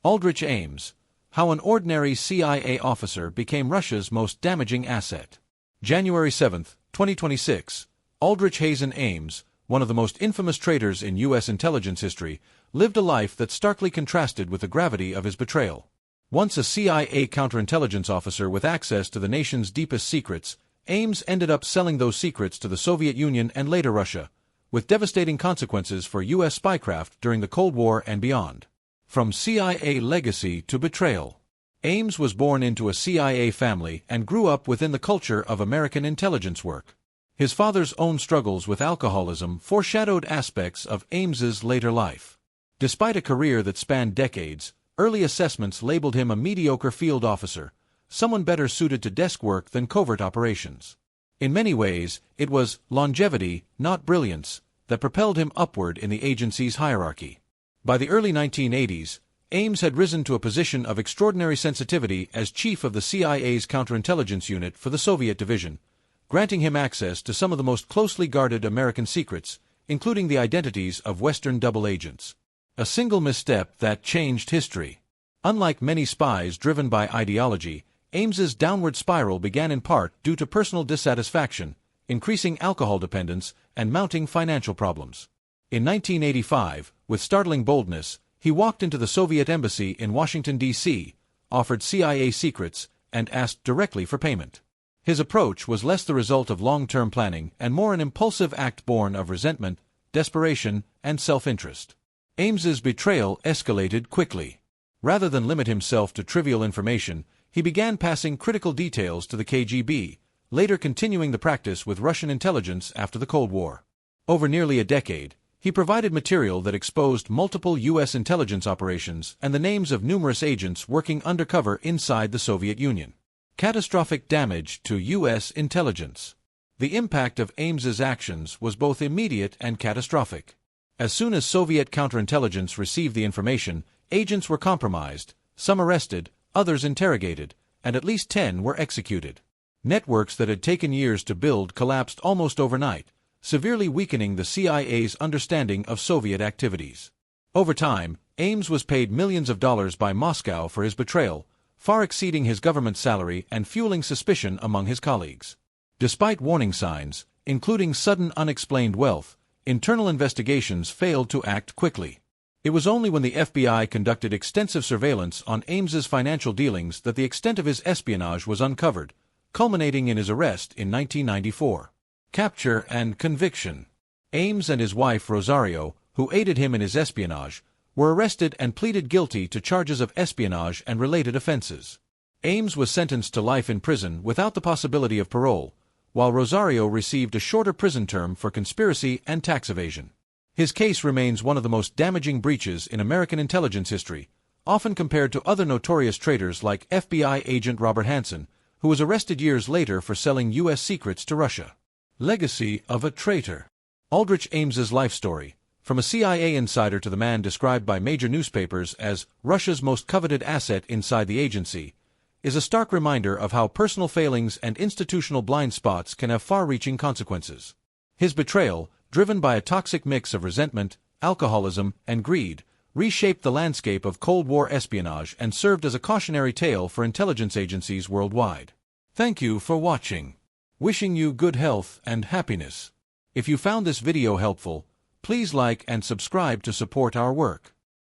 Aldrich Ames, how an ordinary CIA officer became Russia's most damaging asset. January 7, 2026, Aldrich Hazen Ames, one of the most infamous traitors in U.S. intelligence history, lived a life that starkly contrasted with the gravity of his betrayal. Once a CIA counterintelligence officer with access to the nation's deepest secrets, Ames ended up selling those secrets to the Soviet Union and later Russia, with devastating consequences for U.S. spycraft during the Cold War and beyond. From CIA legacy to betrayal. Ames was born into a CIA family and grew up within the culture of American intelligence work. His father's own struggles with alcoholism foreshadowed aspects of Ames's later life. Despite a career that spanned decades, early assessments labeled him a mediocre field officer, someone better suited to desk work than covert operations. In many ways, it was longevity, not brilliance, that propelled him upward in the agency's hierarchy. By the early 1980s, Ames had risen to a position of extraordinary sensitivity as chief of the CIA's counterintelligence unit for the Soviet division, granting him access to some of the most closely guarded American secrets, including the identities of Western double agents. A single misstep that changed history. Unlike many spies driven by ideology, Ames's downward spiral began in part due to personal dissatisfaction, increasing alcohol dependence, and mounting financial problems. In 1985, with startling boldness, he walked into the Soviet embassy in Washington, D.C., offered CIA secrets, and asked directly for payment. His approach was less the result of long-term planning and more an impulsive act born of resentment, desperation, and self-interest. Ames's betrayal escalated quickly. Rather than limit himself to trivial information, he began passing critical details to the KGB, later continuing the practice with Russian intelligence after the Cold War. Over nearly a decade, he provided material that exposed multiple U.S. intelligence operations and the names of numerous agents working undercover inside the Soviet Union. Catastrophic damage to U.S. intelligence. The impact of Ames's actions was both immediate and catastrophic. As soon as Soviet counterintelligence received the information, agents were compromised, some arrested, others interrogated, and at least 10 were executed. Networks that had taken years to build collapsed almost overnight, severely weakening the CIA's understanding of Soviet activities. Over time, Ames was paid millions of dollars by Moscow for his betrayal, far exceeding his government salary and fueling suspicion among his colleagues. Despite warning signs, including sudden unexplained wealth, internal investigations failed to act quickly. It was only when the FBI conducted extensive surveillance on Ames's financial dealings that the extent of his espionage was uncovered, culminating in his arrest in 1994. Capture and conviction. Ames and his wife Rosario, who aided him in his espionage, were arrested and pleaded guilty to charges of espionage and related offenses. Ames was sentenced to life in prison without the possibility of parole, while Rosario received a shorter prison term for conspiracy and tax evasion. His case remains one of the most damaging breaches in American intelligence history, often compared to other notorious traitors like FBI agent Robert Hanssen, who was arrested years later for selling U.S. secrets to Russia. Legacy of a traitor. Aldrich Ames's life story, from a CIA insider to the man described by major newspapers as Russia's most coveted asset inside the agency, is a stark reminder of how personal failings and institutional blind spots can have far-reaching consequences. His betrayal, driven by a toxic mix of resentment, alcoholism, and greed, reshaped the landscape of Cold War espionage and served as a cautionary tale for intelligence agencies worldwide. Thank you for watching. Wishing you good health and happiness. If you found this video helpful, please like and subscribe to support our work.